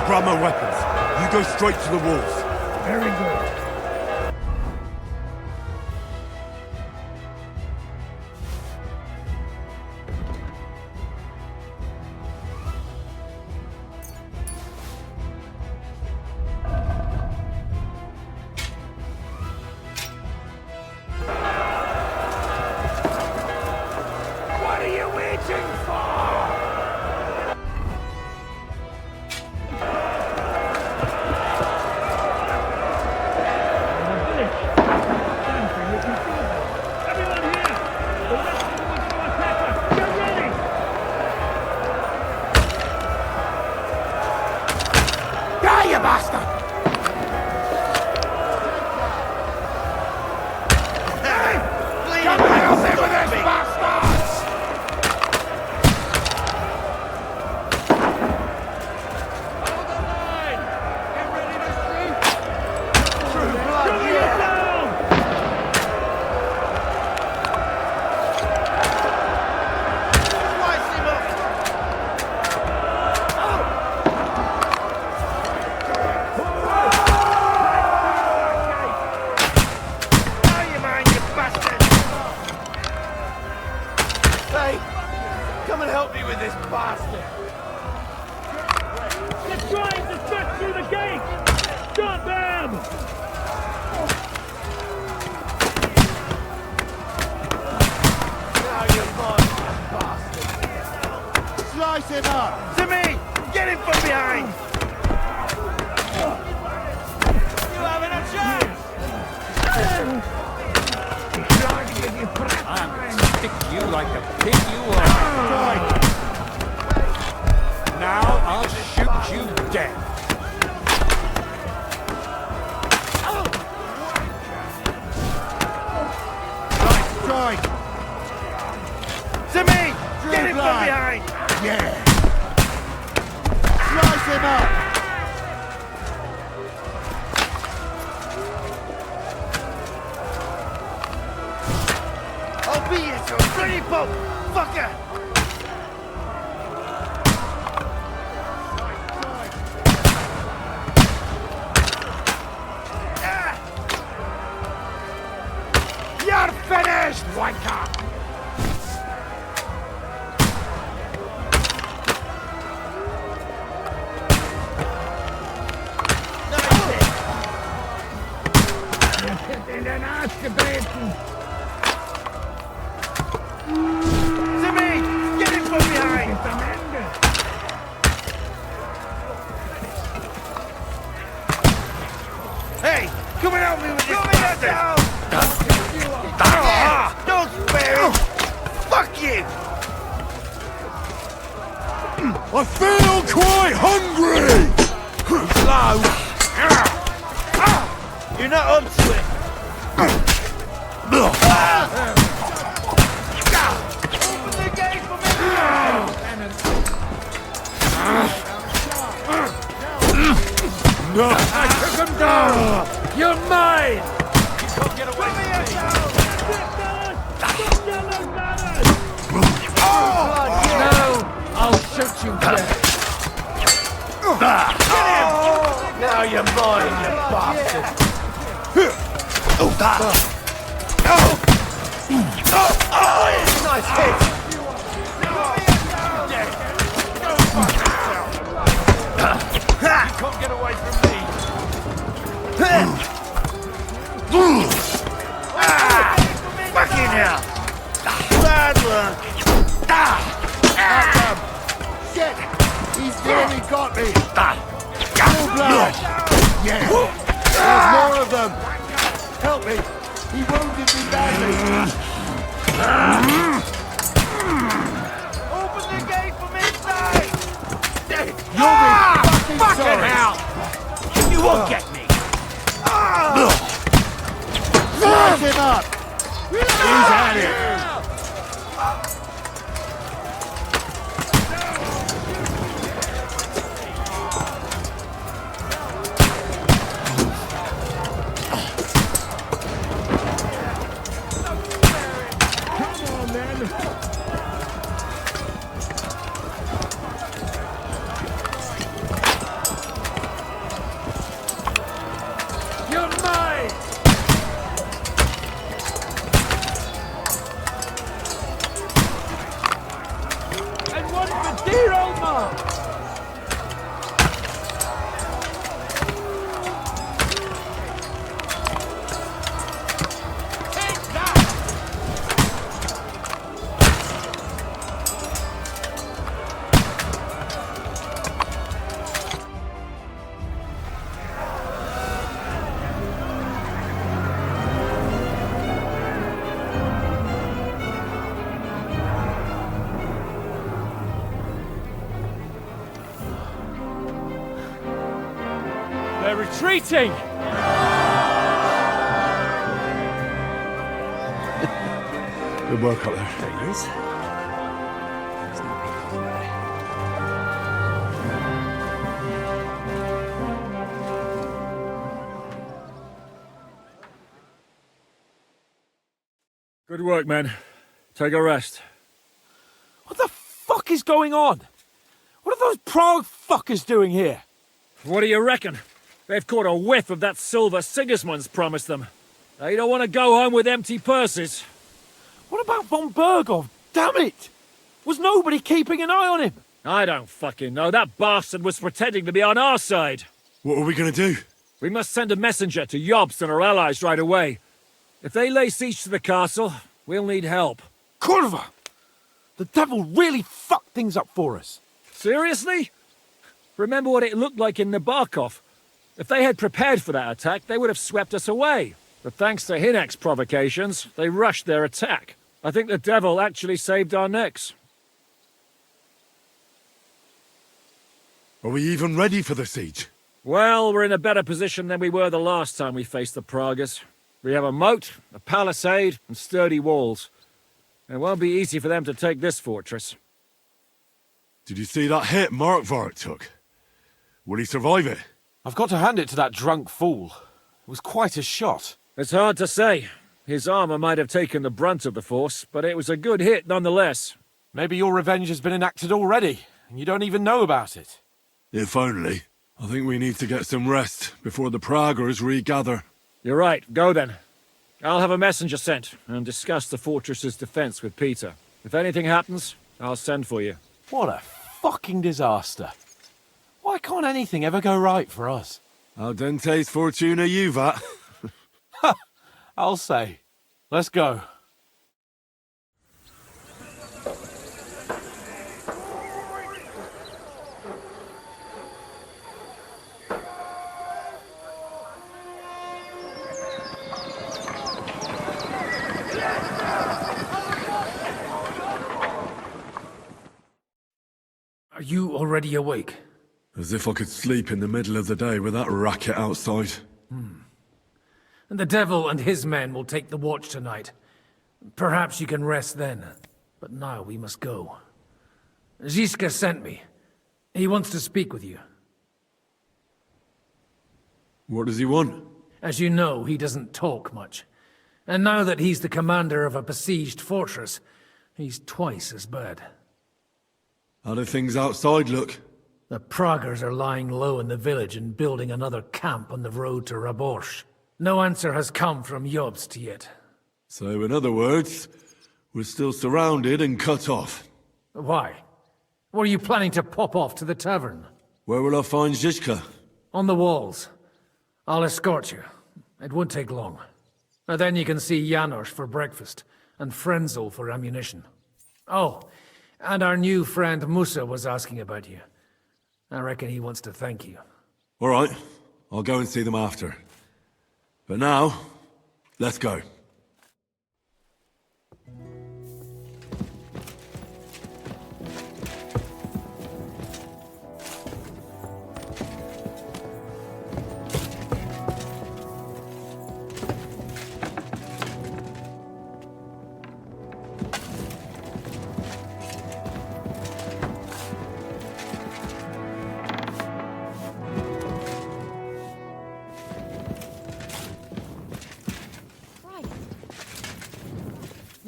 grab my weapons. You go straight to the walls. Very good. What are you waiting for? You bastard! Hey! Come and help me with this, bastards! Hold the line! Get ready to shoot! True blood, yeah! Slice him up! Come and help me with this bastard! They're trying to cut through the gate! Stop them! Now you're mine, you bastard! Slice him up! To me! Get him from behind! You having a chance! I'm gonna stick you like a pig you are. Now I'll shoot you dead. Nice strike! To me! Get him from behind! Yeah! Slice him up! I'll beat you to a pretty boat, fucker! You're finished, wanker! In den Arsch gebeten! To me! Get him from behind! Ist am Ende! Hey! Come and help me with this bastard! Don't spare him! Fuck you! I feel quite hungry! Slow! You're not up to it! Open the gate for me! No! I took him down! You're mine! You can't get away from me! No! I'll shoot you dead! Now you're mine, you bastard! Nice hit! You can't get away from me! Fucking hell! Bad luck! Shit! He's nearly got me! Full blood! Yeah! There's more of them! Help me! He wounded me badly! Open the gate from inside! You'll be fucking sorry! Hell! You won't get me! Slice him up! He's at it! They're retreating! Good work up there. There he is. There's no people there. Good work, men. Take a rest. What the fuck is going on? What are those Prague fuckers doing here? What do you reckon? They've caught a whiff of that silver Sigismund's promised them. They don't want to go home with empty purses. What about von Bergov? Damn it! Was nobody keeping an eye on him? I don't fucking know. That bastard was pretending to be on our side. What are we gonna do? We must send a messenger to Jobst and our allies right away. If they lay siege to the castle, we'll need help. Kurva! The devil really fucked things up for us. Seriously? Remember what it looked like in Nabokov. If they had prepared for that attack, they would have swept us away. But thanks to Hinek's provocations, they rushed their attack. I think the devil actually saved our necks. Are we even ready for the siege? Well, we're in a better position than we were the last time we faced the Praguers. We have a moat, a palisade, and sturdy walls. It won't be easy for them to take this fortress. Did you see that hit Markvart took? Will he survive it? I've got to hand it to that drunk fool. It was quite a shot. It's hard to say. His armor might have taken the brunt of the force, but it was a good hit nonetheless. Maybe your revenge has been enacted already, and you don't even know about it. If only. I think we need to get some rest before the Praguers regather. You're right. Go then. I'll have a messenger sent and discuss the fortress's defense with Peter. If anything happens, I'll send for you. What a fucking disaster. Why can't anything ever go right for us? Al dente's fortuna juvat. I'll say. Let's go. Are you already awake? As if I could sleep in the middle of the day with that racket outside. And the devil and his men will take the watch tonight. Perhaps you can rest then. But now we must go. Ziska sent me. He wants to speak with you. What does he want? As you know, he doesn't talk much. And now that he's the commander of a besieged fortress, he's twice as bad. How do things outside look? The Praguers are lying low in the village and building another camp on the road to Raborsh. No answer has come from Jobst yet. So in other words, we're still surrounded and cut off. Why? Were you planning to pop off to the tavern? Where will I find Zizka? On the walls. I'll escort you. It won't take long. And then you can see Janos for breakfast, and Frenzel for ammunition. Oh, and our new friend Musa was asking about you. I reckon he wants to thank you. All right, I'll go and see them after. But now, let's go.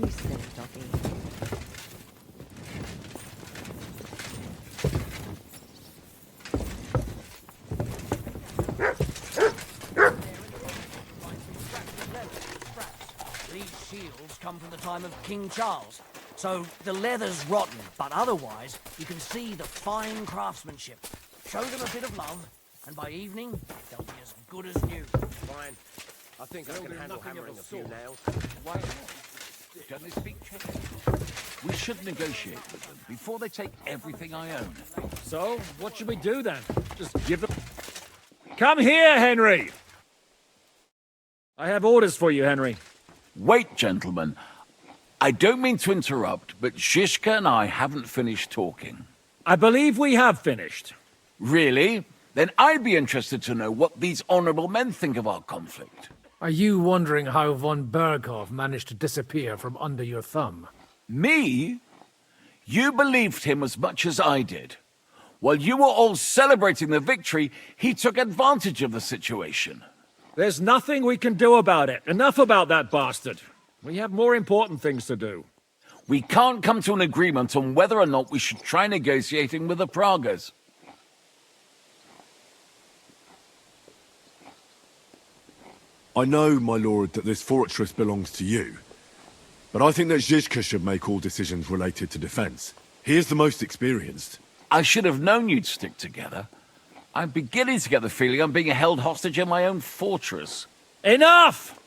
You silly doggy. These shields come from the time of King Charles, so the leather's rotten, but otherwise you can see the fine craftsmanship. Show them a bit of love, and by evening they'll be as good as new. Fine. I think I can handle hammering a few nails. Why not? Don't they speak Czech? We should negotiate with them before they take everything I own. So, what should we do then? Just give them... Come here, Henry! I have orders for you, Henry. Wait, gentlemen. I don't mean to interrupt, but Shishka and I haven't finished talking. I believe we have finished. Really? then I'd be interested to know what these honorable men think of our conflict. Are you wondering how von Berghoff managed to disappear from under your thumb? Me? You believed him as much as I did. While you were all celebrating the victory, he took advantage of the situation. There's nothing we can do about it. Enough about that bastard. We have more important things to do. We can't come to an agreement on whether or not we should try negotiating with the Pragas. I know, my lord, that this fortress belongs to you. But I think that Zizka should make all decisions related to defense. He is the most experienced. I should have known you'd stick together. I'm beginning to get the feeling I'm being held hostage in my own fortress. Enough!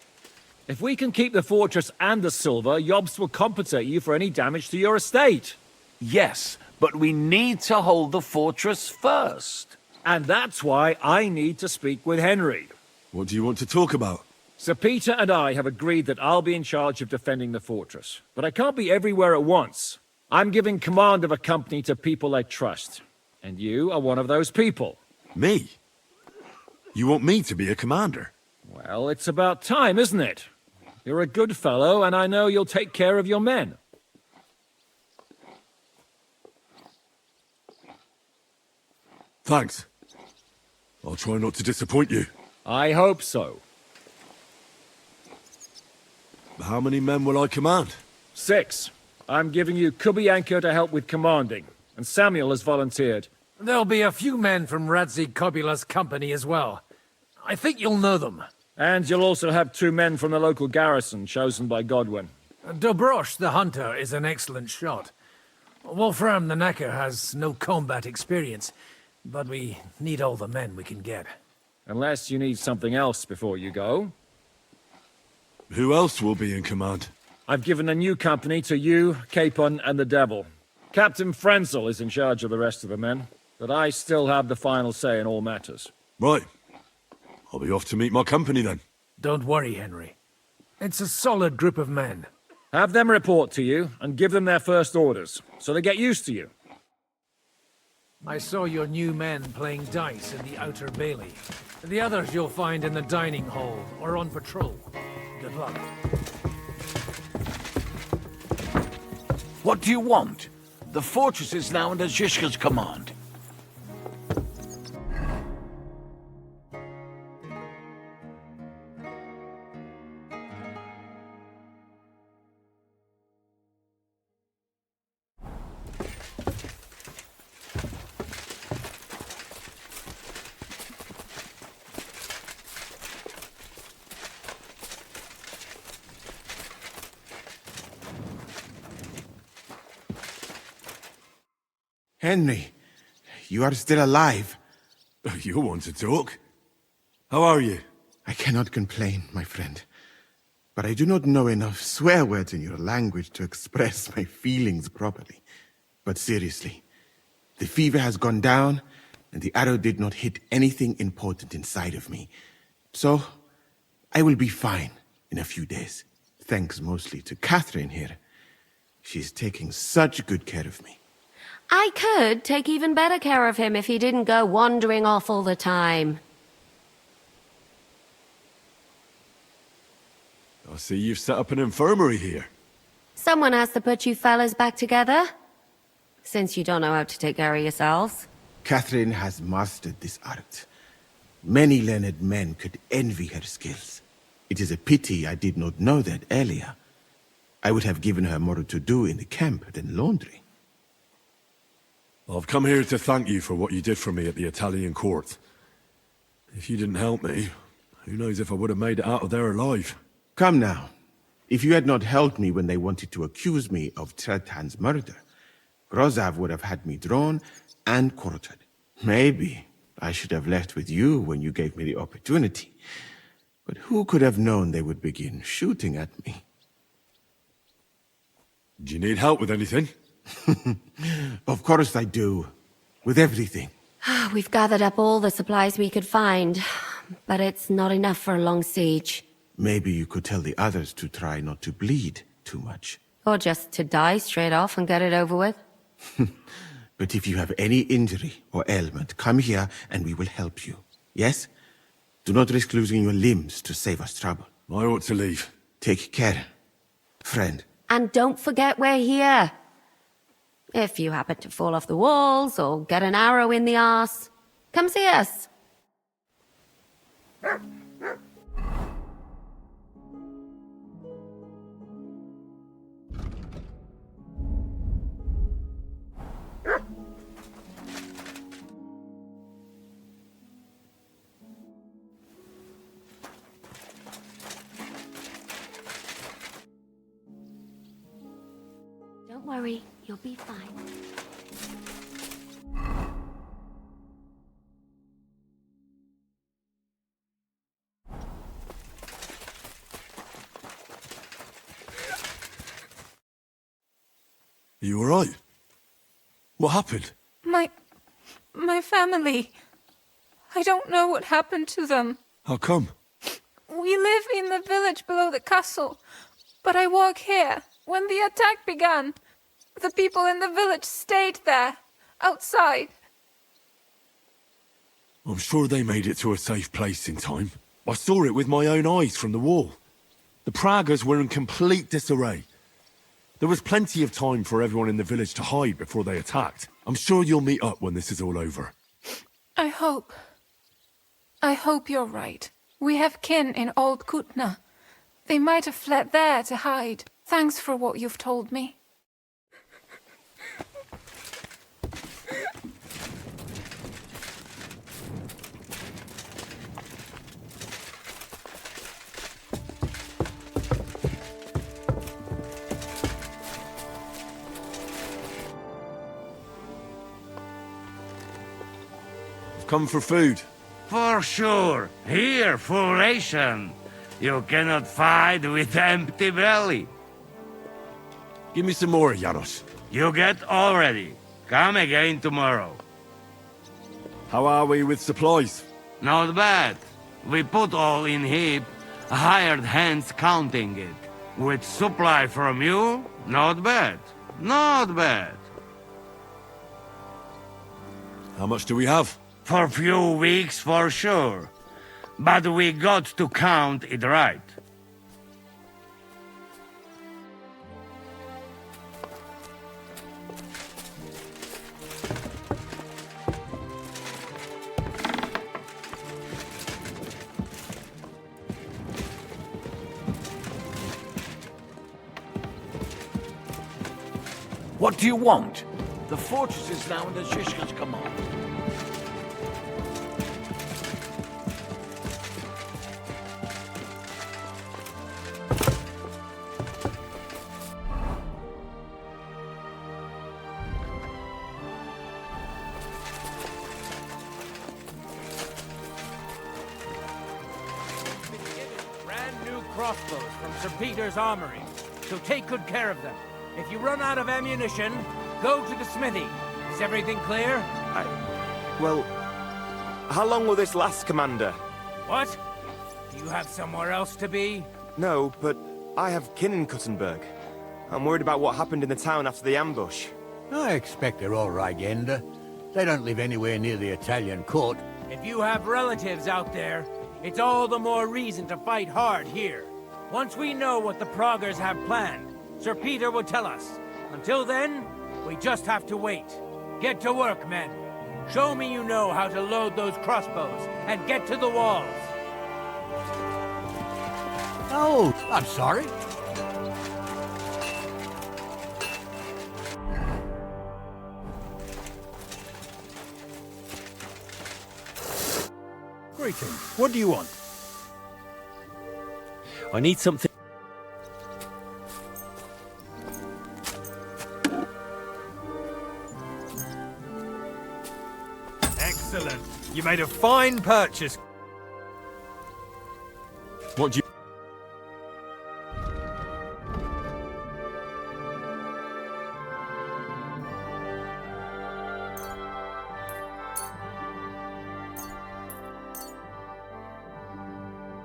If we can keep the fortress and the silver, Yobst will compensate you for any damage to your estate. Yes, but we need to hold the fortress first. And that's why I need to speak with Henry. What do you want to talk about? Sir Peter and I have agreed that I'll be in charge of defending the fortress. But I can't be everywhere at once. I'm giving command of a company to people I trust. And you are one of those people. Me? You want me to be a commander? Well, it's about time, isn't it? You're a good fellow, and I know you'll take care of your men. Thanks. I'll try not to disappoint you. I hope so. How many men will I command? 6. I'm giving you Kubianka to help with commanding, and Samuel has volunteered. There'll be a few men from Radzi Kobula's company as well. I think you'll know them. And you'll also have 2 men from the local garrison, chosen by Godwin. Dobrosh the hunter is an excellent shot. Wolfram the Knacker has no combat experience, but we need all the men we can get. Unless you need something else before you go. Who else will be in command? I've given a new company to you, Capon, and the Devil. Captain Frenzel is in charge of the rest of the men, but I still have the final say in all matters. Right. I'll be off to meet my company then. Don't worry, Henry. It's a solid group of men. Have them report to you, and give them their first orders, so they get used to you. I saw your new men playing dice in the outer bailey. The others you'll find in the dining hall or on patrol. Good luck. What do you want? The fortress is now under Zizka's command. Henry, you are still alive. You want to talk? How are you? I cannot complain, my friend. But I do not know enough swear words in your language to express my feelings properly. But seriously, the fever has gone down, and the arrow did not hit anything important inside of me. So, I will be fine in a few days. Thanks mostly to Catherine here. She's taking such good care of me. I could take even better care of him if he didn't go wandering off all the time. I see you've set up an infirmary here. Someone has to put you fellas back together. Since you don't know how to take care of yourselves. Catherine has mastered this art. Many learned men could envy her skills. It is a pity I did not know that earlier. I would have given her more to do in the camp than laundry. I've come here to thank you for what you did for me at the Italian court. If you didn't help me, who knows if I would have made it out of there alive. Come now. If you had not helped me when they wanted to accuse me of Tretan's murder, Grozav would have had me drawn and quartered. Maybe I should have left with you when you gave me the opportunity. But who could have known they would begin shooting at me? Do you need help with anything? Of course I do. With everything. We've gathered up all the supplies we could find, but it's not enough for a long siege. Maybe you could tell the others to try not to bleed too much. Or just to die straight off and get it over with. But if you have any injury or ailment, come here and we will help you. Yes? Do not risk losing your limbs to save us trouble. I ought to leave. Take care, friend. And don't forget we're here. If you happen to fall off the walls or get an arrow in the arse, come see us. Don't worry, you'll be fine. Are you alright? What happened? My family. I don't know what happened to them. How come? We live in the village below the castle, but I work here. When the attack began, the people in the village stayed there, outside. I'm sure they made it to a safe place in time. I saw it with my own eyes from the wall. The Pragas were in complete disarray. There was plenty of time for everyone in the village to hide before they attacked. I'm sure you'll meet up when this is all over. I hope you're right. We have kin in Old Kutna. They might have fled there to hide. Thanks for what you've told me. Come for food. For sure. Here, for ration. You cannot fight with empty belly. Give me some more, Janos. You get already. Come again tomorrow. How are we with supplies? Not bad. We put all in heap, hired hands counting it. With supply from you, not bad. Not bad. How much do we have? For few weeks for sure. But we got to count it right. What do you want? The fortress is now under Shishka's command. Crossbows from Sir Peter's armory, so take good care of them. If you run out of ammunition, go to the smithy. Is everything clear? Well, how long will this last, Commander? What? Do you have somewhere else to be? No, but I have kin in Kuttenberg. I'm worried about what happened in the town after the ambush. I expect they're all right, Ender. They don't live anywhere near the Italian court. If you have relatives out there, it's all the more reason to fight hard here. Once we know what the Praggers have planned, Sir Peter will tell us. Until then, we just have to wait. Get to work, men. Show me you know how to load those crossbows, and get to the walls. Oh, I'm sorry. Greetings. What do you want? I need something. Excellent. You made a fine purchase. What do you...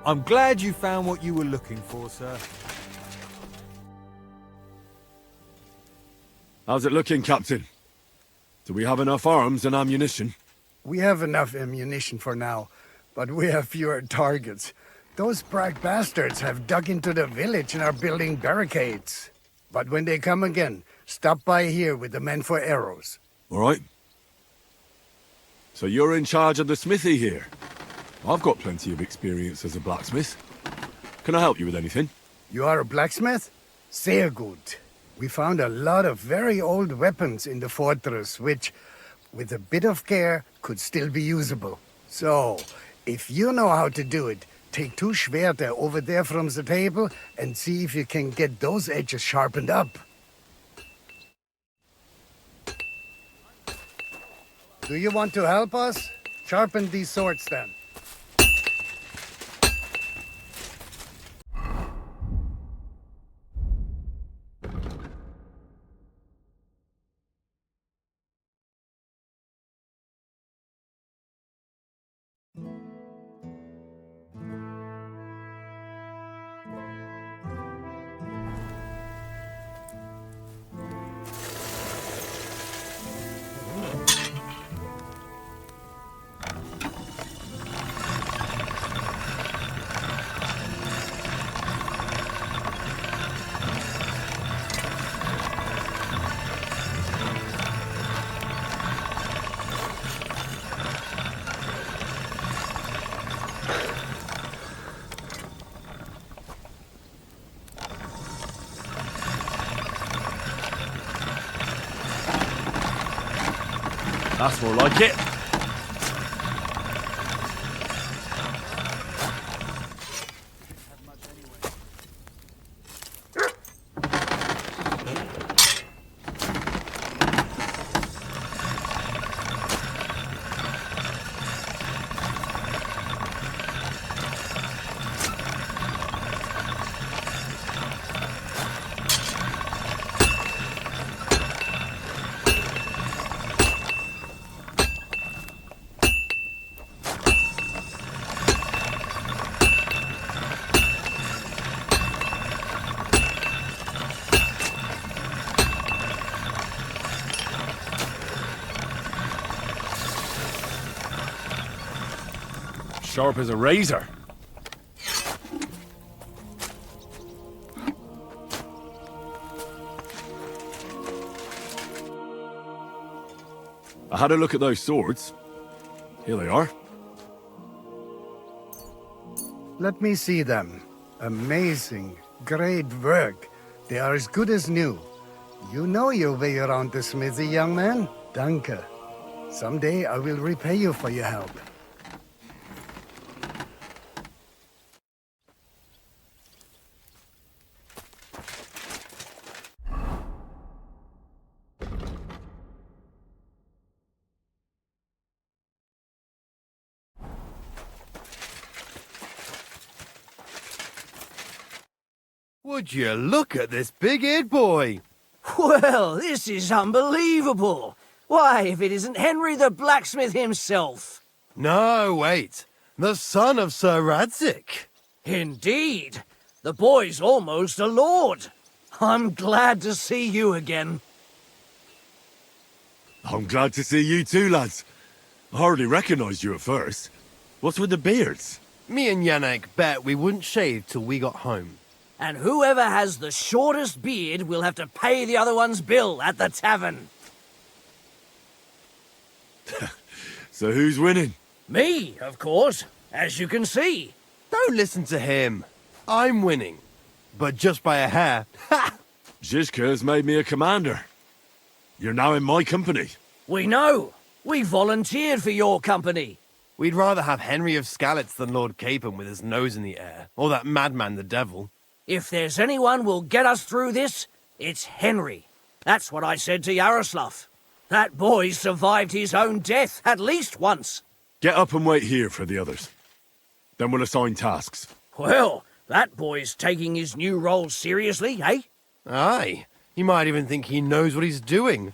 I'm glad you found what you were looking for, sir. How's it looking, Captain? Do we have enough arms and ammunition? We have enough ammunition for now, but we have fewer targets. Those Bragg bastards have dug into the village and are building barricades. But when they come again, stop by here with the men for arrows. All right. So you're in charge of the smithy here? I've got plenty of experience as a blacksmith. Can I help you with anything? You are a blacksmith? Sehr gut. We found a lot of very old weapons in the fortress, which, with a bit of care, could still be usable. So, if you know how to do it, take 2 Schwerter over there from the table and see if you can get those edges sharpened up. Do you want to help us? Sharpen these swords then. That's more like it. Sharp as a razor. I had a look at those swords. Here they are. Let me see them. Amazing. Great work. They are as good as new. You know your way around the smithy, young man. Danke. Someday I will repay you for your help. Would you look at this big-eared boy? Well, this is unbelievable. Why, if it isn't Henry the blacksmith himself. No, wait. The son of Sir Radzik. Indeed. The boy's almost a lord. I'm glad to see you again. I'm glad to see you too, lads. I hardly recognized you at first. What's with the beards? Me and Yannick bet we wouldn't shave till we got home. And whoever has the shortest beard will have to pay the other one's bill at the tavern. So who's winning? Me, of course, as you can see. Don't listen to him. I'm winning. But just by a hair. Ha! Zizka's made me a commander. You're now in my company. We know. We volunteered for your company. We'd rather have Henry of Skalitz than Lord Capon with his nose in the air. Or that madman the devil. If there's anyone will get us through this, it's Henry. That's what I said to Yaroslav. That boy survived his own death at least once. Get up and wait here for the others. Then we'll assign tasks. Well, that boy's taking his new role seriously, eh? Aye. He might even think he knows what he's doing.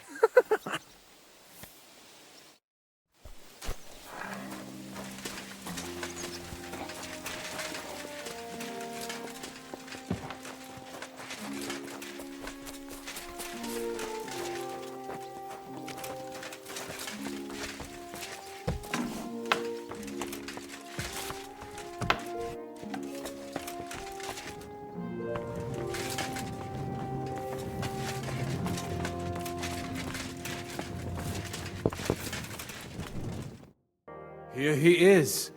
Here he is,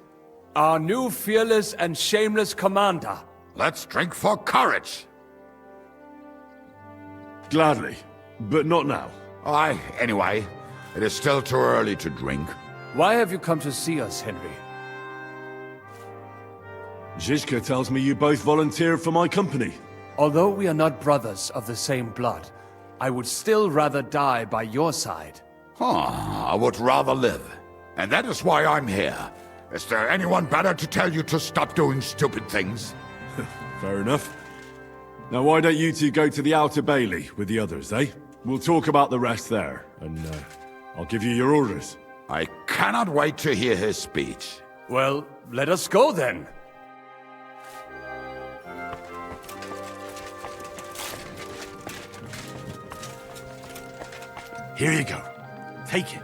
our new fearless and shameless commander. Let's drink for courage. Gladly, but not now. Aye, anyway, it is still too early to drink. Why have you come to see us, Henry? Zizka tells me you both volunteered for my company. Although we are not brothers of the same blood, I would still rather die by your side. I would rather live. And that is why I'm here. Is there anyone better to tell you to stop doing stupid things? Fair enough. Now why don't you two go to the Outer Bailey with the others, eh? We'll talk about the rest there, and I'll give you your orders. I cannot wait to hear his speech. Well, let us go then. Here you go. Take it.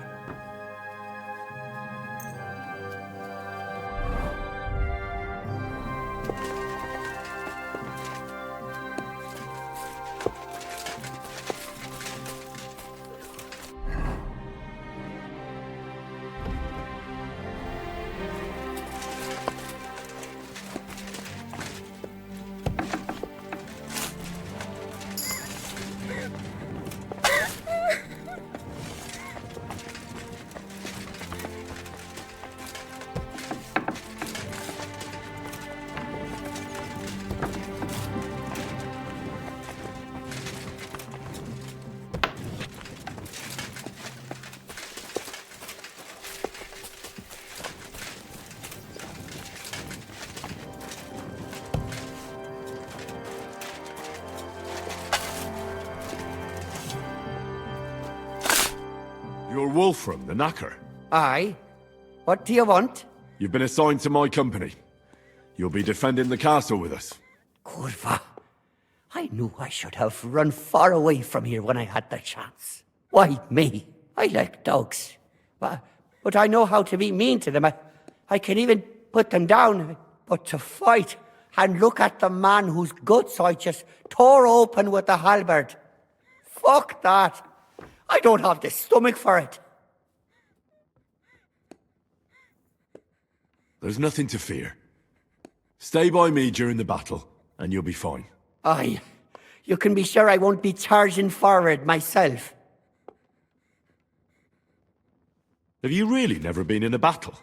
You're Wolfram, the Knacker. Aye. What do you want? You've been assigned to my company. You'll be defending the castle with us. Kurva. I knew I should have run far away from here when I had the chance. Why me? I like dogs. But I know how to be mean to them. I can even put them down. But to fight and look at the man whose guts I just tore open with the halberd. Fuck that. I don't have the stomach for it. There's nothing to fear. Stay by me during the battle, and you'll be fine. Aye. You can be sure I won't be charging forward myself. Have you really never been in a battle?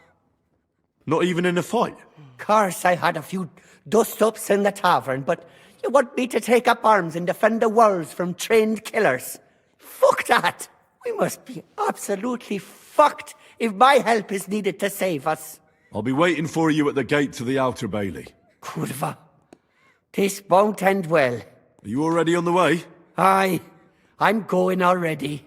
Not even in a fight? Course, I had a few dust-ups in the tavern, but you want me to take up arms and defend the walls from trained killers? Fuck that! We must be absolutely fucked if my help is needed to save us. I'll be waiting for you at the gate to the Outer Bailey. Kurva. This won't end well. Are you already on the way? Aye. I'm going already.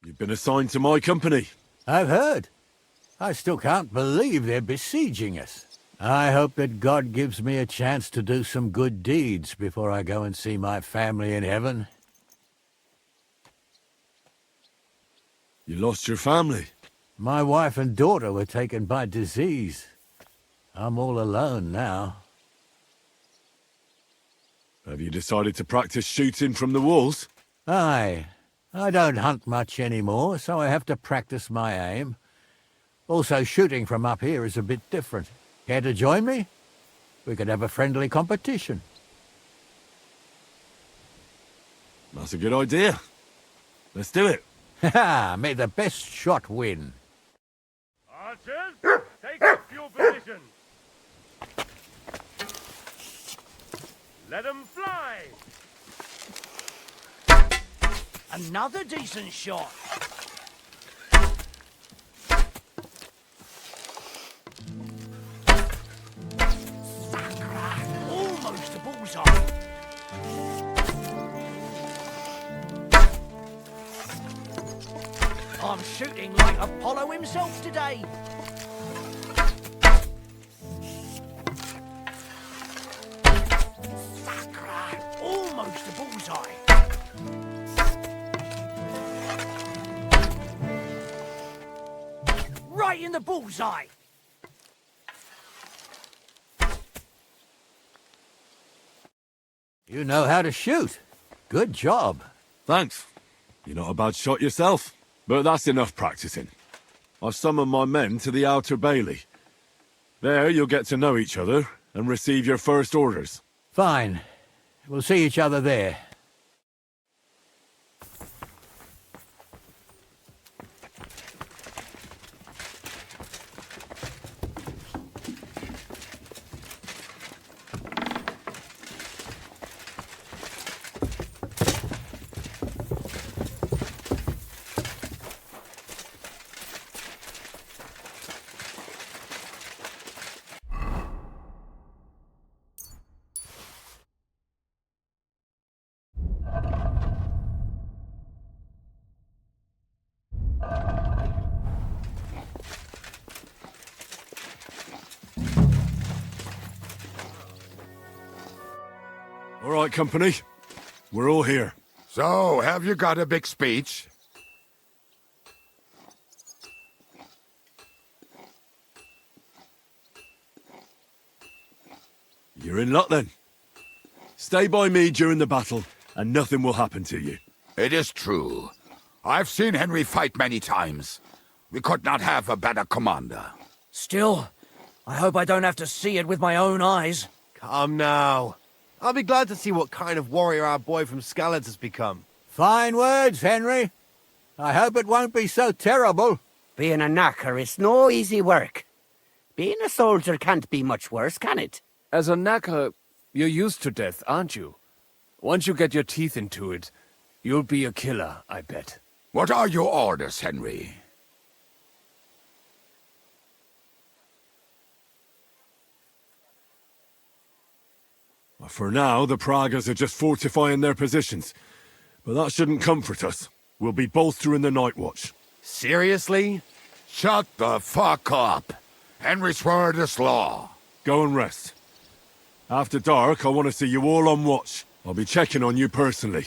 You've been assigned to my company. I've heard. I still can't believe they're besieging us. I hope that God gives me a chance to do some good deeds before I go and see my family in heaven. You lost your family? My wife and daughter were taken by disease. I'm all alone now. Have you decided to practice shooting from the walls? Aye. I don't hunt much anymore, so I have to practice my aim. Also, shooting from up here is a bit different. Care to join me? We could have a friendly competition. That's a good idea. Let's do it. Ha! May the best shot win. Archers, take up your positions. Let them fly. Another decent shot. Almost a bullseye. I'm shooting like Apollo himself today. Sacre! Almost a bullseye. Right in the bullseye. You know how to shoot. Good job. Thanks. You're not a bad shot yourself. But that's enough practicing. I've summoned my men to the Outer Bailey. There you'll get to know each other and receive your first orders. Fine. We'll see each other there. All right, company. We're all here. So, have you got a big speech? You're in luck then. Stay by me during the battle, and nothing will happen to you. It is true. I've seen Henry fight many times. We could not have a better commander. Still, I hope I don't have to see it with my own eyes. Come now. I'll be glad to see what kind of warrior our boy from Skalitz has become. Fine words, Henry. I hope it won't be so terrible. Being a knacker is no easy work. Being a soldier can't be much worse, can it? As a knacker, you're used to death, aren't you? Once you get your teeth into it, you'll be a killer, I bet. What are your orders, Henry? For now, the Pragas are just fortifying their positions. But that shouldn't comfort us. We'll be bolstering the night watch. Seriously? Shut the fuck up. Henry's word is law. Go and rest. After dark, I want to see you all on watch. I'll be checking on you personally.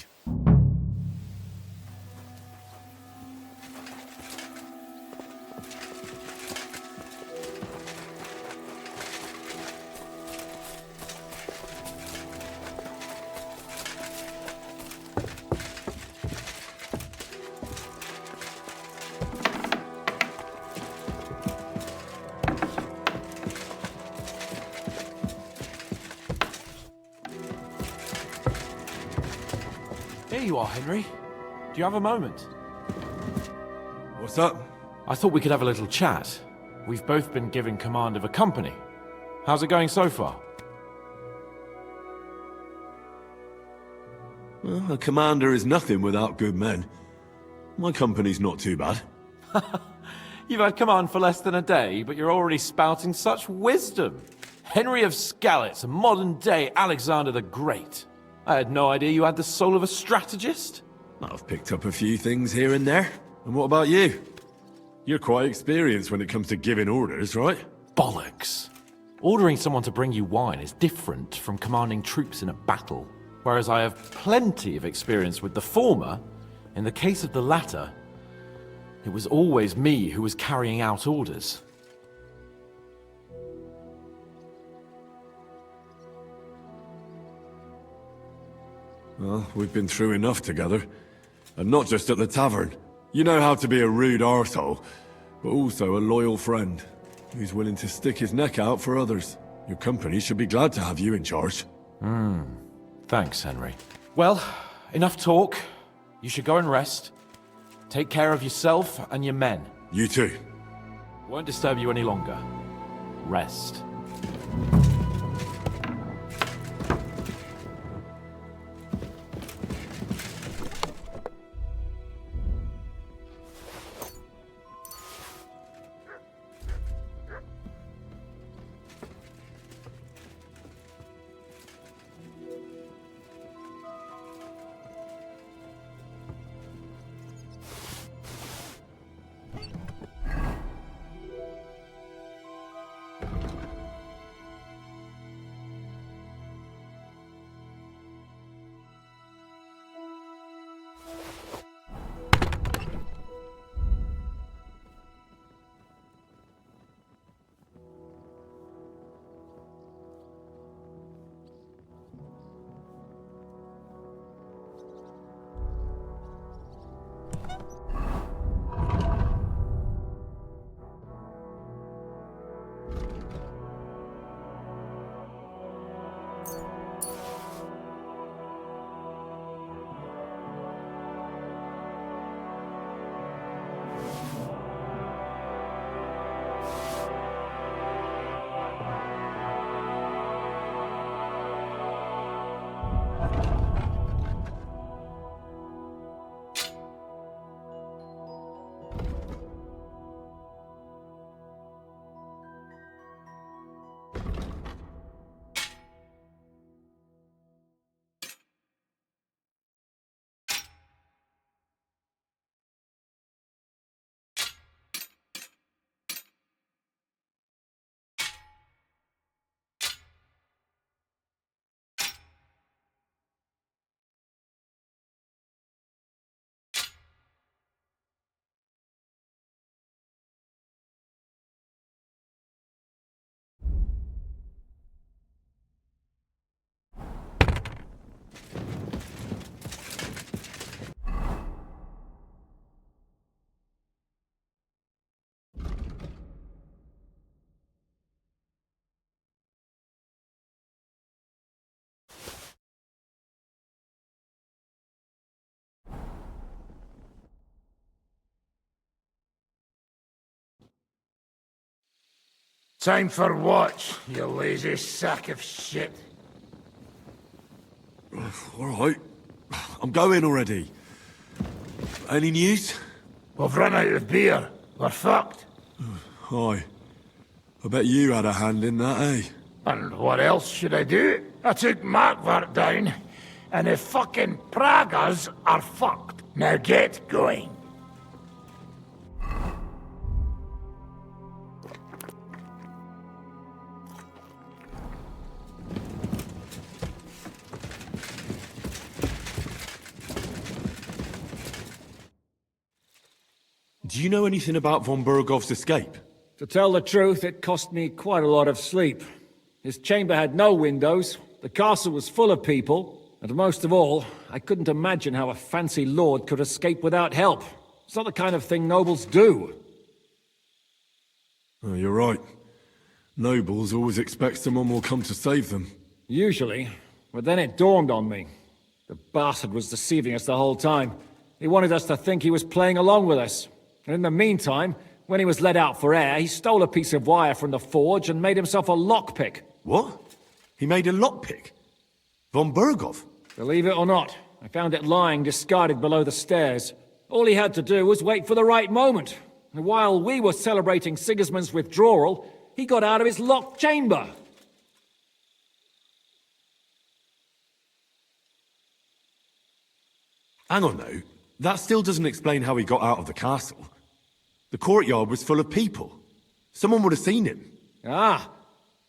Here you are, Henry. Do you have a moment? What's up? I thought we could have a little chat. We've both been given command of a company. How's it going so far? Well, a commander is nothing without good men. My company's not too bad. You've had command for less than a day, but you're already spouting such wisdom. Henry of Skalitz, a modern-day Alexander the Great. I had no idea you had the soul of a strategist. I've picked up a few things here and there. And what about you? You're quite experienced when it comes to giving orders, right? Bollocks. Ordering someone to bring you wine is different from commanding troops in a battle. Whereas I have plenty of experience with the former, in the case of the latter, it was always me who was carrying out orders. Well, we've been through enough together. And not just at the tavern. You know how to be a rude arsehole, but also a loyal friend, who's willing to stick his neck out for others. Your company should be glad to have you in charge. Thanks, Henry. Well, enough talk. You should go and rest. Take care of yourself and your men. You too. Won't disturb you any longer. Rest. Time for what, you lazy sack of shit? All right. I'm going already. Any news? We've run out of beer. We're fucked. Aye. I bet you had a hand in that, eh? And what else should I do? I took Markvart down, and the fucking Pragas are fucked. Now get going. Do you know anything about von Burgov's escape? To tell the truth, it cost me quite a lot of sleep. His chamber had no windows, the castle was full of people, and most of all, I couldn't imagine how a fancy lord could escape without help. It's not the kind of thing nobles do. Oh, you're right. Nobles always expect someone will come to save them. Usually, but then it dawned on me. The bastard was deceiving us the whole time. He wanted us to think he was playing along with us. And in the meantime, when he was let out for air, he stole a piece of wire from the forge and made himself a lockpick. What? He made a lockpick? Von Burgov? Believe it or not, I found it lying discarded below the stairs. All he had to do was wait for the right moment. And while we were celebrating Sigismund's withdrawal, he got out of his locked chamber. Hang on, though. That still doesn't explain how he got out of the castle. The courtyard was full of people. Someone would have seen him. Ah,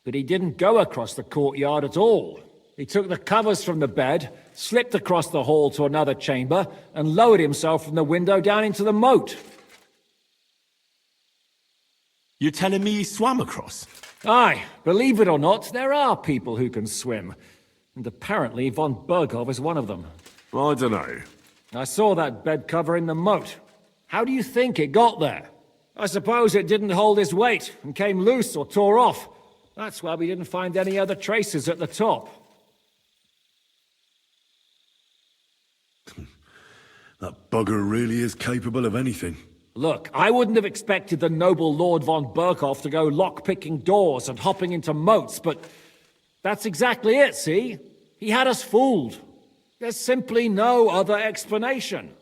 but he didn't go across the courtyard at all. He took the covers from the bed, slipped across the hall to another chamber, and lowered himself from the window down into the moat. You're telling me he swam across? Aye, believe it or not, there are people who can swim. And apparently von Burgov is one of them. I don't know. I saw that bed cover in the moat. How do you think it got there? I suppose it didn't hold his weight and came loose or tore off. That's why we didn't find any other traces at the top. That bugger really is capable of anything. Look, I wouldn't have expected the noble Lord von Burkhoff to go lock-picking doors and hopping into moats, but that's exactly it, see? He had us fooled. There's simply no other explanation.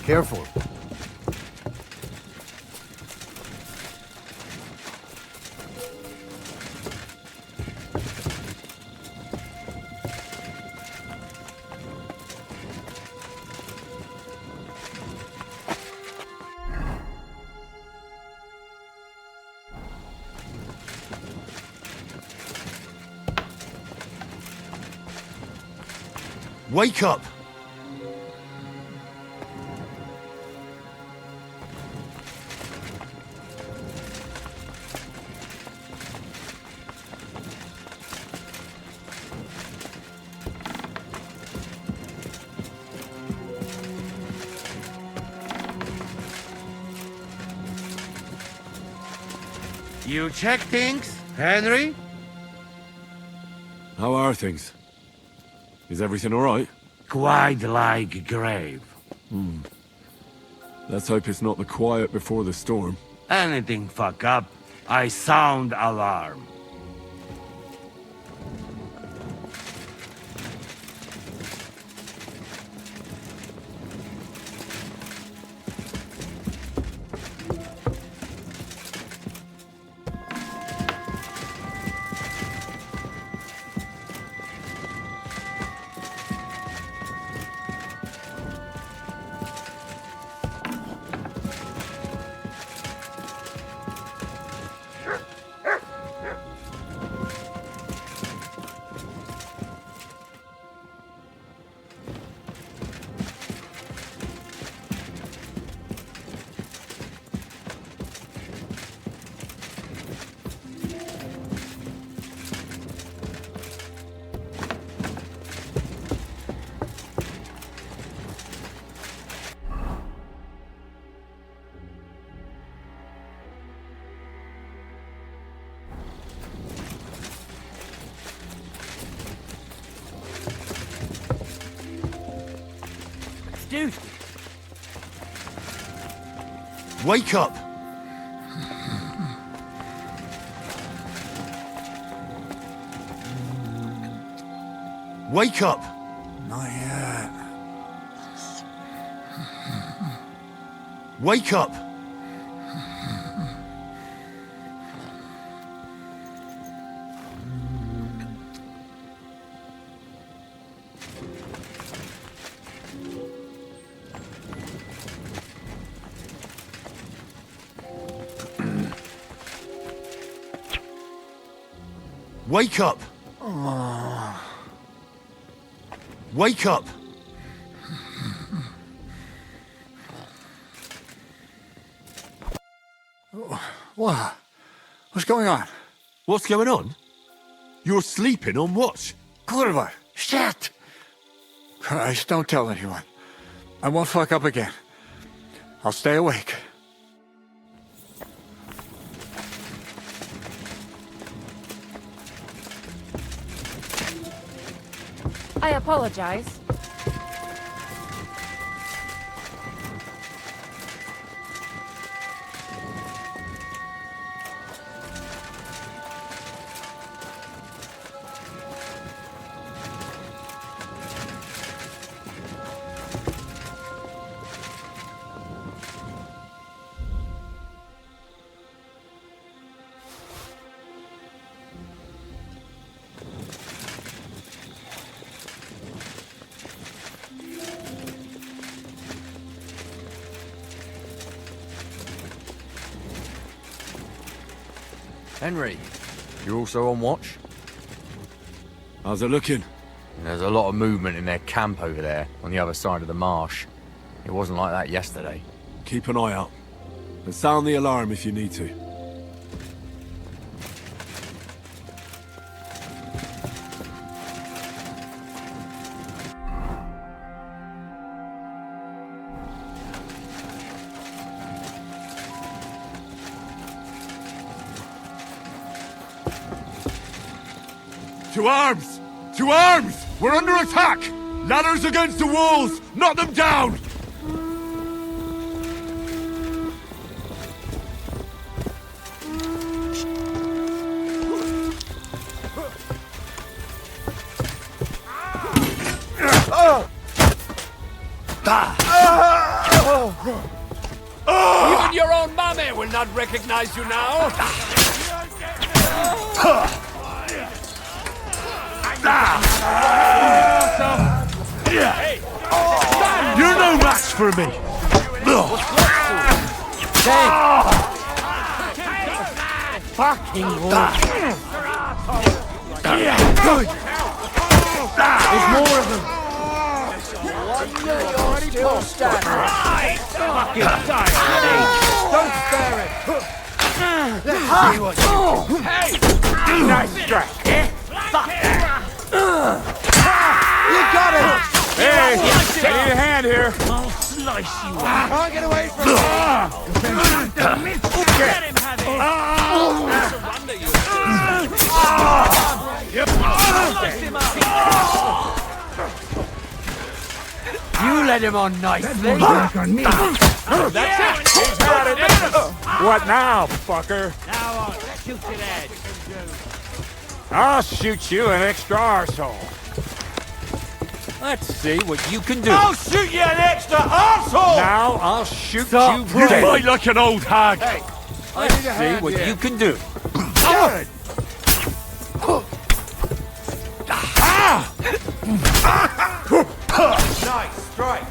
Careful. Wake up! You check things, Henry? How are things? Is everything all right? Quite like grave. Let's hope it's not the quiet before the storm. Anything fuck up, I sound alarm. reduced it. Wake up! Wake up! Not yet. Wake up! Wake up! Wake up! What? What's going on? What's going on? You're sleeping on watch. Kurva! Shit! Christ, don't tell anyone. I won't fuck up again. I'll stay awake. I apologize. Henry, you're also on watch? How's it looking? There's a lot of movement in their camp over there, on the other side of the marsh. It wasn't like that yesterday. Keep an eye out. And sound the alarm if you need to. To arms! To arms! We're under attack! Ladders against the walls! Knock them down! Even your own mommy will not recognize you now. You're no match for me! Fucking There's more of them. Still standing. Fucking die. Don't spare it. Hey! Nice strike. You got it! Hey! I need a hand here. I'll slice you up. Can't get away from me. Let him have it. Surrender you. You let him on nicely. That's it. He's had it. What now, fucker? Now on, let's shoot your head. I'll shoot you an extra arsehole. Let's see what you can do. I'll shoot you an extra arsehole! Now I'll shoot you You fight like an old hag! Hey, Let's see what you can do. Good. Nice strike.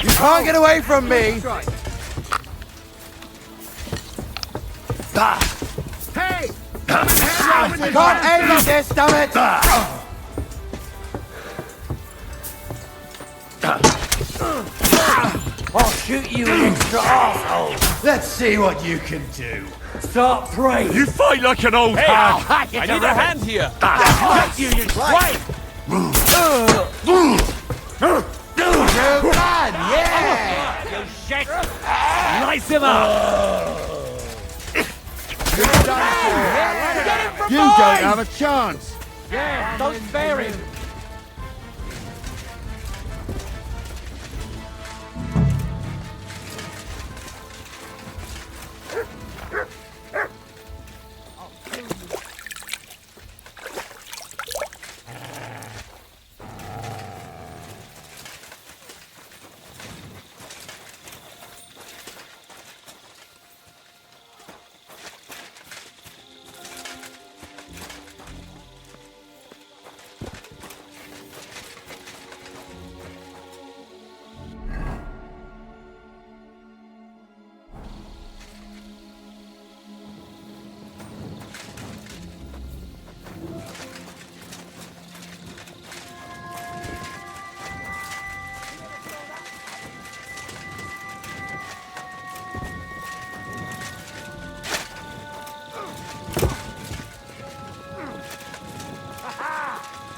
You can't get away from me. Hey! I can't aim at this, damn it! I'll shoot you an extra arsehole. Let's see what you can do. Start praying. You fight like an old hag! I need a hand here. You right. Good man, yeah! You shit! Slice him up! You don't have a chance. Yeah, don't spare him.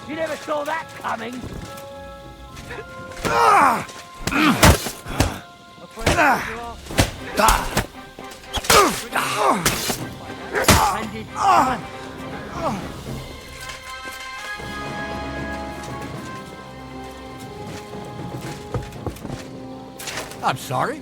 You never saw that coming. I'm sorry.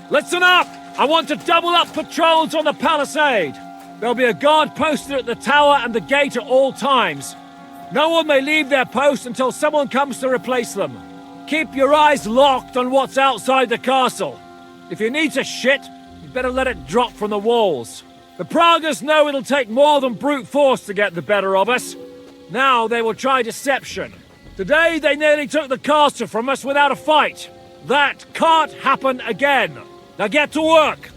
Listen up! I want to double up patrols on the palisade. There'll be a guard posted at the tower and the gate at all times. No one may leave their post until someone comes to replace them. Keep your eyes locked on what's outside the castle. If you need to shit, you better let it drop from the walls. The Pragas know it'll take more than brute force to get the better of us. Now they will try deception. Today they nearly took the castle from us without a fight. That can't happen again. Now get to work!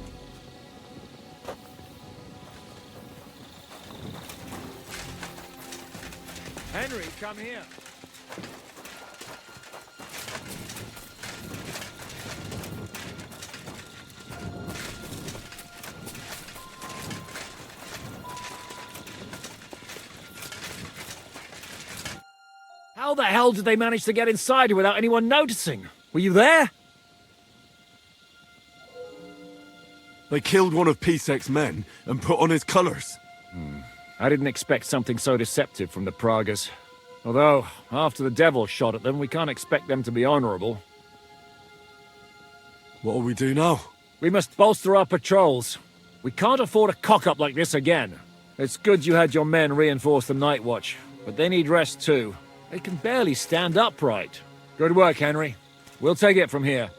Henry, come here. How the hell did they manage to get inside without anyone noticing? Were you there? They killed one of Pisek's men and put on his colours. I didn't expect something so deceptive from the Pragas. Although, after the devil shot at them, we can't expect them to be honourable. What'll we do now? We must bolster our patrols. We can't afford a cock-up like this again. It's good you had your men reinforce the night watch, but they need rest too. They can barely stand upright. Good work, Henry. We'll take it from here.